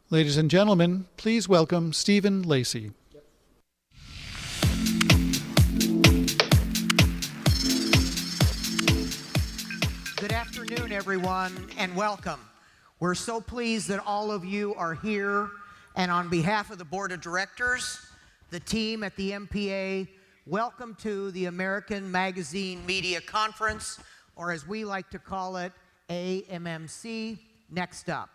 Ladies and gentlemen, please welcome Stephen Lacy. Good afternoon, everyone, and welcome. We're so pleased that all of you are here, and on behalf of the Board of Directors, the team at the MPA, welcome to the American Magazine Media Conference, or as we like to call it, AMMC, Next Up.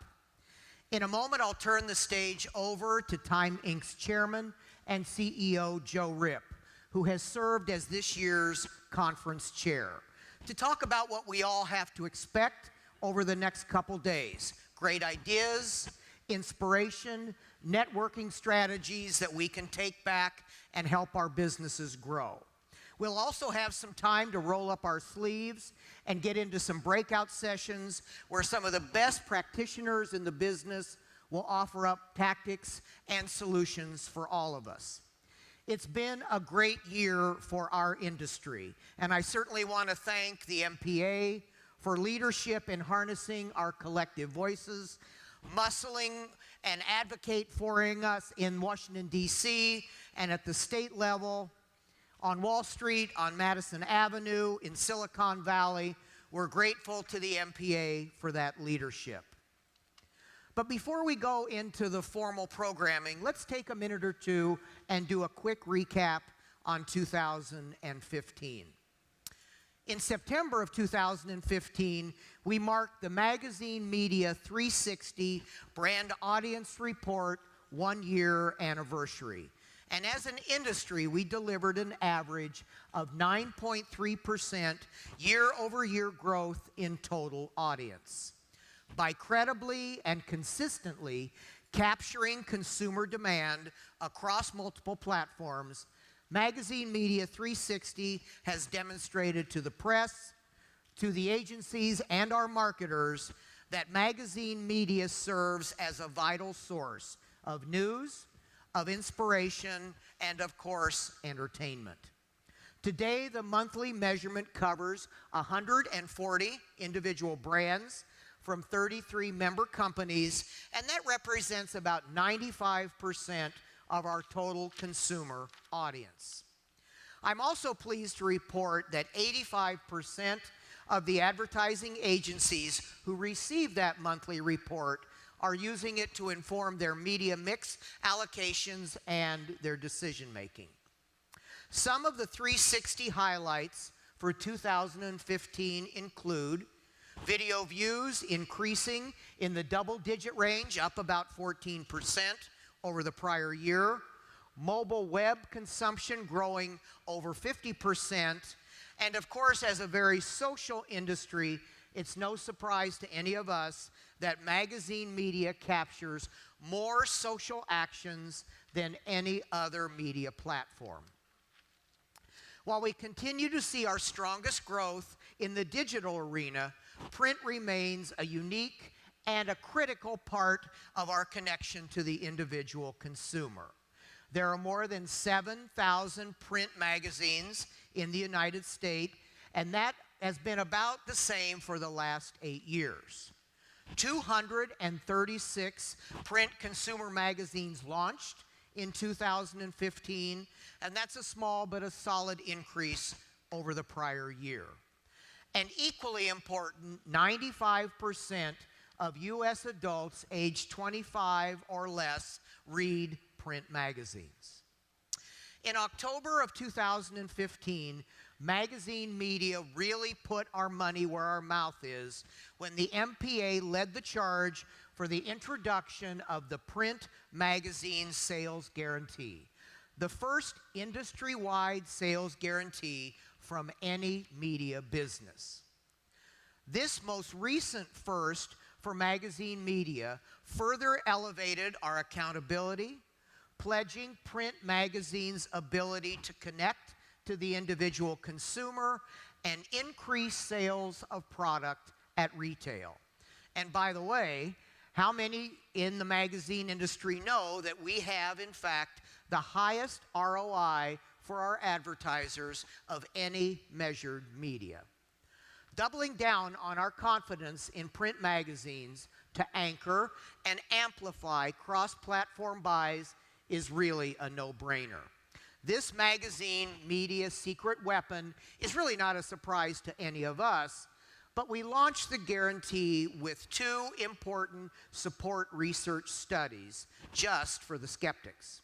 In a moment, I'll turn the stage over to Time Inc.'s Chairman and CEO, Joe Ripp, who has served as this year's conference chair, to talk about what we all have to expect over the next couple days. Great ideas, inspiration, networking strategies that we can take back and help our businesses grow. We'll also have some time to roll up our sleeves and get into some breakout sessions where some of the best practitioners in the business will offer up tactics and solutions for all of us. It's been a great year for our industry, and I certainly want to thank the MPA for leadership in harnessing our collective voices, muscling and advocate for us in Washington, D.C., and at the state level, on Wall Street, on Madison Avenue, in Silicon Valley. We're grateful to the MPA for that leadership. But before we go into the formal programming, let's take a minute or two and do a quick recap on 2015. In September of 2015, we marked the Magazine Media 360 Brand Audience Report 1-year anniversary. And as an industry, we delivered an average of 9.3% year-over-year growth in total audience. By credibly and consistently capturing consumer demand across multiple platforms, Magazine Media 360 has demonstrated to the press, to the agencies, and our marketers that magazine media serves as a vital source of news, of inspiration, and of course, entertainment. Today, the monthly measurement covers 140 individual brands from 33 member companies, and that represents about 95% of our total consumer audience. I'm also pleased to report that 85% of the advertising agencies who receive that monthly report are using it to inform their media mix allocations and their decision making. Some of the 360 highlights for 2015 include video views increasing in the double-digit range, up about 14% over the prior year, mobile web consumption growing over 50%, and of course, as a very social industry, it's no surprise to any of us that magazine media captures more social actions than any other media platform. While we continue to see our strongest growth in the digital arena, print remains a unique and a critical part of our connection to the individual consumer. There are more than 7,000 print magazines in the United States, and that has been about the same for the last 8 years. 236 print consumer magazines launched in 2015, and that's a small but a solid increase over the prior year. And equally important, 95% of U.S. adults aged 25 or less read print magazines. In October of 2015, magazine media really put our money where our mouth is when the MPA led the charge for the introduction of the Print Magazine Sales Guarantee, the first industry-wide sales guarantee from any media business. This most recent first for magazine media further elevated our accountability, pledging print magazines' ability to connect to the individual consumer and increase sales of product at retail. And by the way, how many in the magazine industry know that we have, in fact, the highest ROI for our advertisers of any measured media? Doubling down on our confidence in print magazines, to anchor and amplify cross-platform buys is really a no-brainer. This magazine media secret weapon is really not a surprise to any of us, but we launched the guarantee with 2 important support research studies just for the skeptics.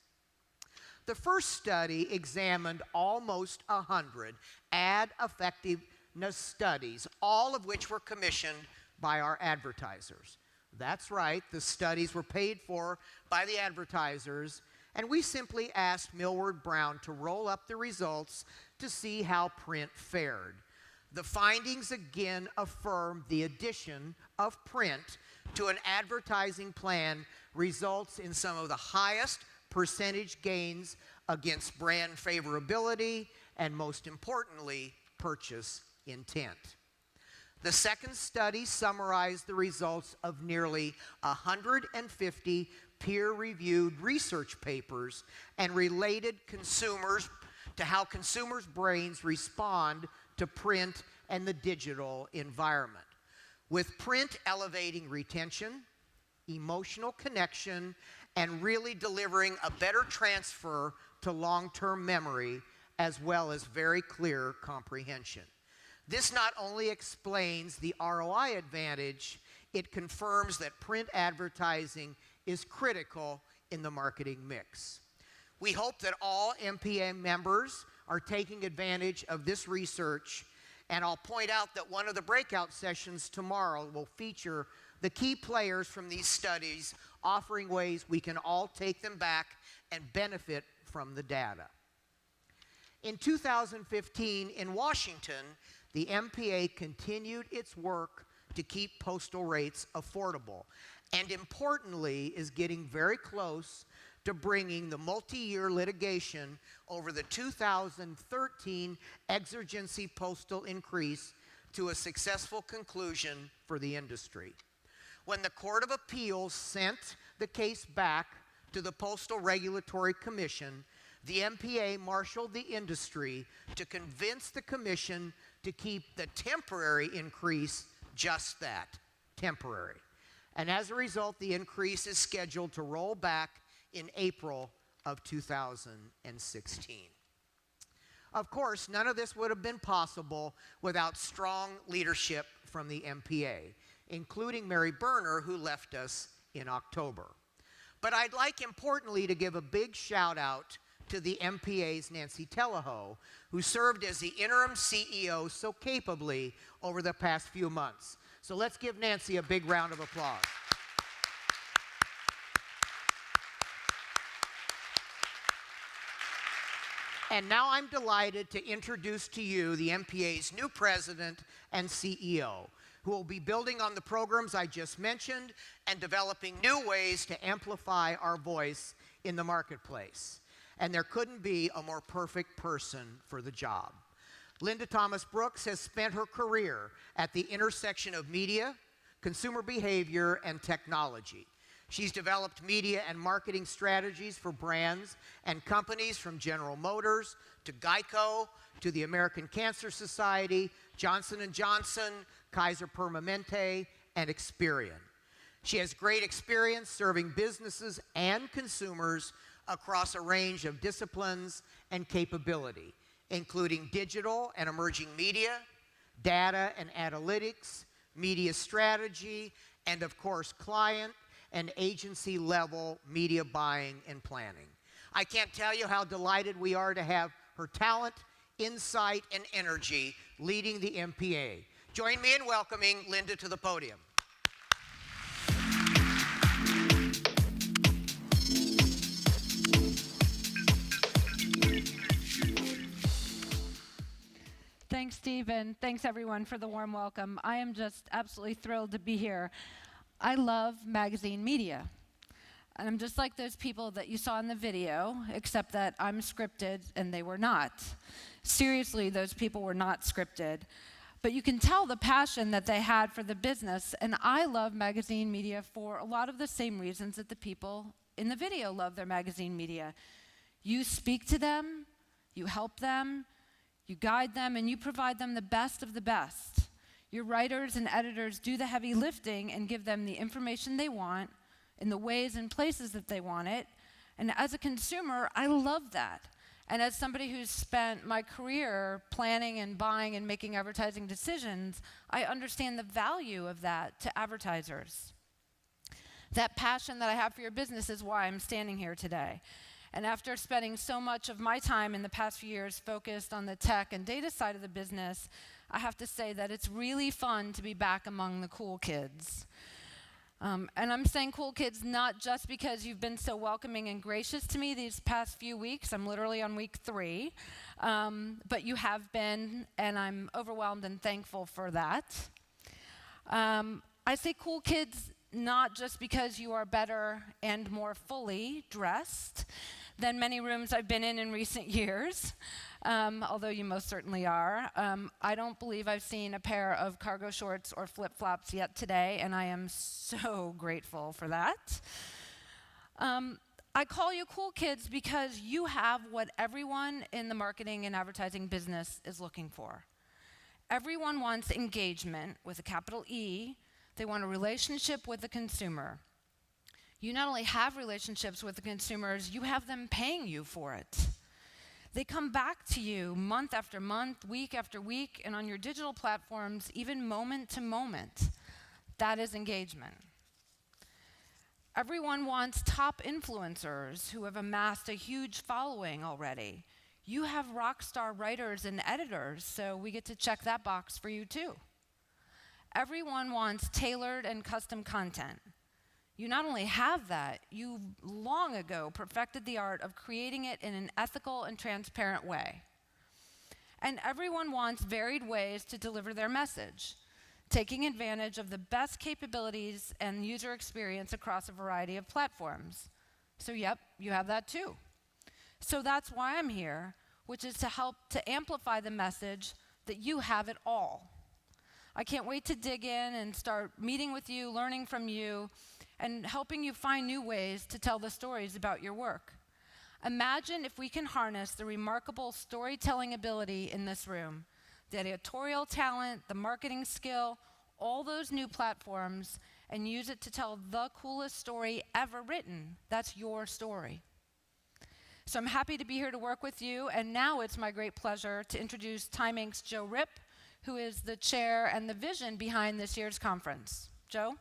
The first study examined almost 100 ad effectiveness studies, all of which were commissioned by our advertisers. That's right, the studies were paid for by the advertisers, and we simply asked Millward Brown to roll up the results to see how print fared. The findings again affirm the addition of print to an advertising plan results in some of the highest percentage gains against brand favorability and, most importantly, purchase intent. The second study summarized the results of nearly 150 peer-reviewed research papers and related consumers to how consumers' brains respond to print and the digital environment. With print elevating retention, emotional connection, and really delivering a better transfer to long-term memory, as well as very clear comprehension. This not only explains the ROI advantage, it confirms that print advertising is critical in the marketing mix. We hope that all MPA members are taking advantage of this research, and I'll point out that one of the breakout sessions tomorrow will feature the key players from these studies, offering ways we can all take them back and benefit from the data. In 2015 in Washington, the MPA continued its work to keep postal rates affordable, and importantly is getting very close to bringing the multi-year litigation over the 2013 exigency postal increase to a successful conclusion for the industry. When the Court of Appeals sent the case back to the Postal Regulatory Commission, the MPA marshaled the industry to convince the Commission to keep the temporary increase just that, temporary. And as a result, the increase is scheduled to roll back in April of 2016. Of course, none of this would have been possible without strong leadership from the MPA, including Mary Berner, who left us in October. But I'd like, importantly, to give a big shout out to the MPA's Nancy Teleho, who served as the interim CEO so capably over the past few months. So let's give Nancy a big round of applause. And now I'm delighted to introduce to you the MPA's new president and CEO, who will be building on the programs I just mentioned and developing new ways to amplify our voice in the marketplace. And there couldn't be a more perfect person for the job. Linda Thomas Brooks has spent her career at the intersection of media, consumer behavior, and technology. She's developed media and marketing strategies for brands and companies from General Motors to Geico to the American Cancer Society, Johnson & Johnson, Kaiser Permanente, and Experian. She has great experience serving businesses and consumers across a range of disciplines and capability, including digital and emerging media, data and analytics, media strategy, and of course, client and agency level media buying and planning. I can't tell you how delighted we are to have her talent, insight, and energy leading the MPA. Join me in welcoming Linda to the podium. Thanks, Steve, and thanks, everyone, for the warm welcome. I am just absolutely thrilled to be here. I love magazine media. And I'm just like those people that you saw in the video, except that I'm scripted and they were not. Seriously, those people were not scripted. But you can tell the passion that they had for the business, and I love magazine media for a lot of the same reasons that the people in the video love their magazine media. You speak to them, you help them, you guide them, and you provide them the best of the best. Your writers and editors do the heavy lifting and give them the information they want in the ways and places that they want it. And as a consumer, I love that. And as somebody who's spent my career planning and buying and making advertising decisions, I understand the value of that to advertisers. That passion that I have for your business is why I'm standing here today. And after spending so much of my time in the past few years focused on the tech and data side of the business, I have to say that it's really fun to be back among the cool kids. And I'm saying cool kids not just because you've been so welcoming and gracious to me these past few weeks. I'm literally on week 3. But you have been, and I'm overwhelmed and thankful for that. I say cool kids not just because you are better and more fully dressed than many rooms I've been in recent years, although you most certainly are. I don't believe I've seen a pair of cargo shorts or flip-flops yet today, and I am so grateful for that. I call you cool kids because you have what everyone in the marketing and advertising business is looking for. Everyone wants engagement with a capital E. They want a relationship with the consumer. You not only have relationships with the consumers, you have them paying you for it. They come back to you month after month, week after week, and on your digital platforms, even moment to moment. That is engagement. Everyone wants top influencers who have amassed a huge following already. You have rock star writers and editors, so we get to check that box for you too. Everyone wants tailored and custom content. You not only have that, you long ago perfected the art of creating it in an ethical and transparent way. And everyone wants varied ways to deliver their message, taking advantage of the best capabilities and user experience across a variety of platforms. So yep, you have that too. So that's why I'm here, which is to help to amplify the message that you have it all. I can't wait to dig in and start meeting with you, learning from you, and helping you find new ways to tell the stories about your work. Imagine if we can harness the remarkable storytelling ability in this room, the editorial talent, the marketing skill, all those new platforms, and use it to tell the coolest story ever written. That's your story. So I'm happy to be here to work with you, and now it's my great pleasure to introduce Time Inc.'s Joe Ripp, who is the chair and the vision behind this year's conference. Joe?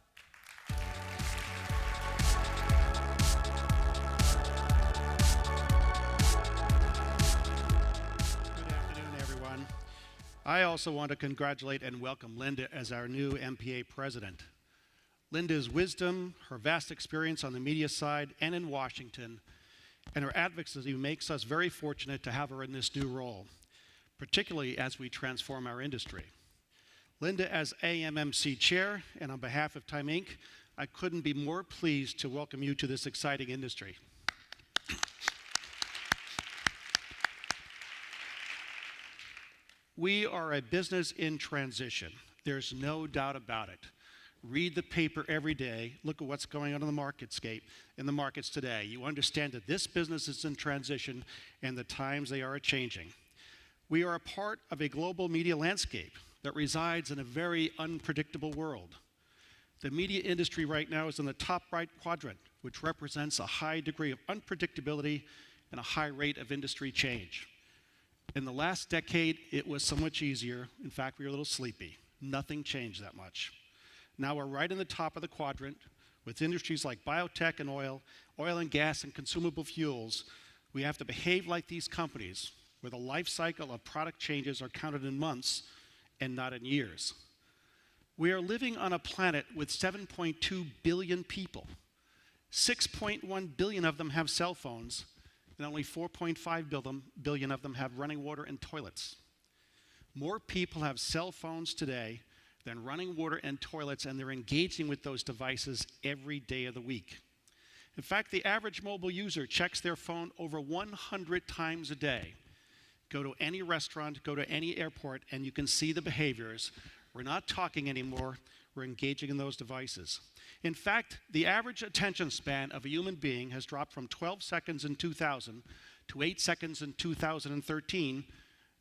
I also want to congratulate and welcome Linda as our new MPA president. Linda's wisdom, her vast experience on the media side and in Washington, and her advocacy makes us very fortunate to have her in this new role, particularly as we transform our industry. Linda, as AMMC chair, and on behalf of Time Inc., I couldn't be more pleased to welcome you to this exciting industry. We are a business in transition. There's no doubt about it. Read the paper every day. Look at what's going on in the marketscape, in the markets today. You understand that this business is in transition and the times they are changing. We are a part of a global media landscape that resides in a very unpredictable world. The media industry right now is in the top right quadrant, which represents a high degree of unpredictability and a high rate of industry change. In the last decade, it was so much easier. In fact, we were a little sleepy. Nothing changed that much. Now we're right in the top of the quadrant with industries like biotech and oil and gas and consumable fuels. We have to behave like these companies, where the life cycle of product changes are counted in months and not in years. We are living on a planet with 7.2 billion people. 6.1 billion of them have cell phones, and only 4.5 billion of them have running water and toilets. More people have cell phones today than running water and toilets, and they're engaging with those devices every day of the week. In fact, the average mobile user checks their phone over 100 times a day. Go to any restaurant, go to any airport, and you can see the behaviors. We're not talking anymore, we're engaging in those devices. In fact, the average attention span of a human being has dropped from 12 seconds in 2000 to 8 seconds in 2013.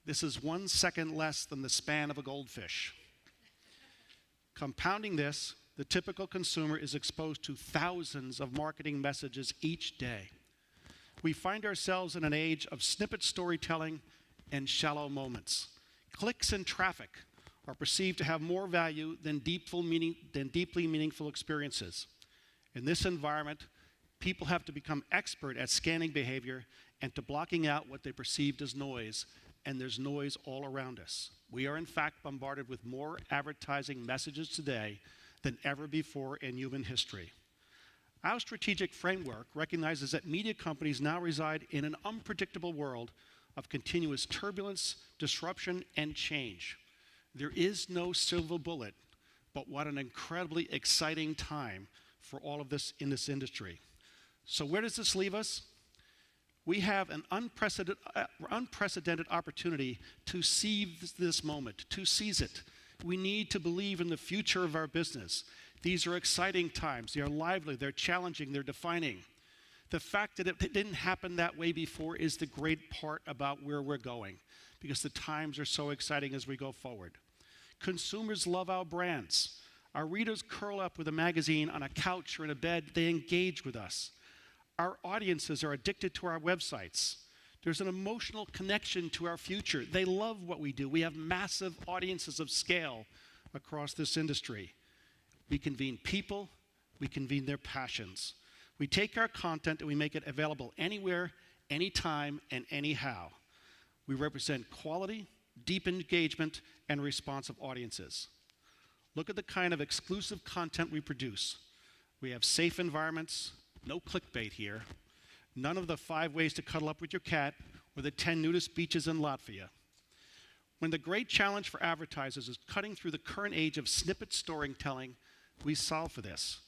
This is 1 second less than the span of a goldfish. Compounding this, the typical consumer is exposed to thousands of marketing messages each day. We find ourselves in an age of snippet storytelling and shallow moments. Clicks and traffic are perceived to have more value than deeply meaningful experiences. In this environment, people have to become expert at scanning behavior and to blocking out what they perceived as noise, and there's noise all around us. We are in fact bombarded with more advertising messages today than ever before in human history. Our strategic framework recognizes that media companies now reside in an unpredictable world of continuous turbulence, disruption, and change. There is no silver bullet, but what an incredibly exciting time for all of this in this industry. So where does this leave us? We have an unprecedented opportunity to seize this moment, to seize it. We need to believe in the future of our business. These are exciting times. They are lively, they're challenging, they're defining. The fact that it didn't happen that way before is the great part about where we're going, because the times are so exciting as we go forward. Consumers love our brands. Our readers curl up with a magazine on a couch or in a bed. They engage with us. Our audiences are addicted to our websites. There's an emotional connection to our future. They love what we do. We have massive audiences of scale across this industry. We convene people, we convene their passions. We take our content and we make it available anywhere, anytime, and anyhow. We represent quality, deep engagement, and responsive audiences. Look at the kind of exclusive content we produce. We have safe environments, no clickbait here, none of the 5 ways to cuddle up with your cat or the 10 nudist beaches in Latvia. When the great challenge for advertisers is cutting through the current age of snippet storytelling, we solve for this.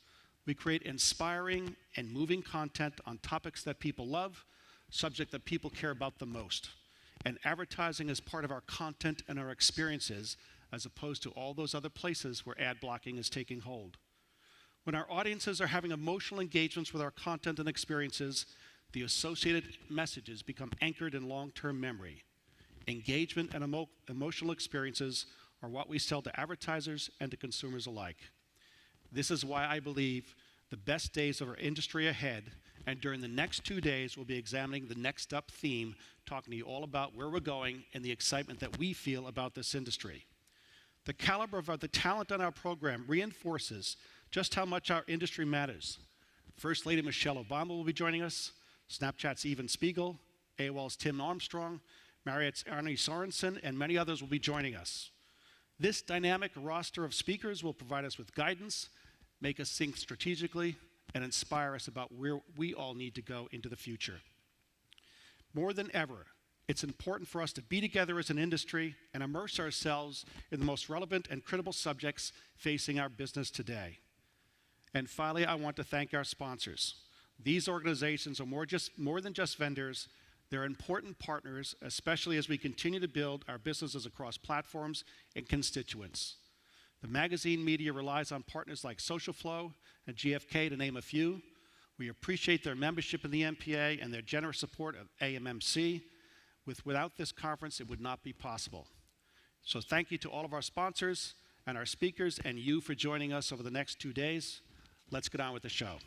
We create inspiring and moving content on topics that people love, subjects that people care about the most. And advertising is part of our content and our experiences, as opposed to all those other places where ad blocking is taking hold. When our audiences are having emotional engagements with our content and experiences, the associated messages become anchored in long-term memory. Engagement and emotional experiences are what we sell to advertisers and to consumers alike. This is why I believe the best days of our industry ahead, and during the next 2 days, we'll be examining the next up theme, talking to you all about where we're going and the excitement that we feel about this industry. The caliber of the talent on our program reinforces just how much our industry matters. First Lady Michelle Obama will be joining us, Snapchat's Evan Spiegel, AOL's Tim Armstrong, Marriott's Arne Sorensen, and many others will be joining us. This dynamic roster of speakers will provide us with guidance, make us think strategically, and inspire us about where we all need to go into the future. More than ever, it's important for us to be together as an industry and immerse ourselves in the most relevant and critical subjects facing our business today. And finally, I want to thank our sponsors. These organizations are more than just vendors. They're important partners, especially as we continue to build our businesses across platforms and constituents. The magazine media relies on partners like Social Flow and GFK, to name a few. We appreciate their membership in the MPA and their generous support of AMMC. Without this conference, it would not be possible. So thank you to all of our sponsors and our speakers and you for joining us over the next 2 days. Let's get on with the show.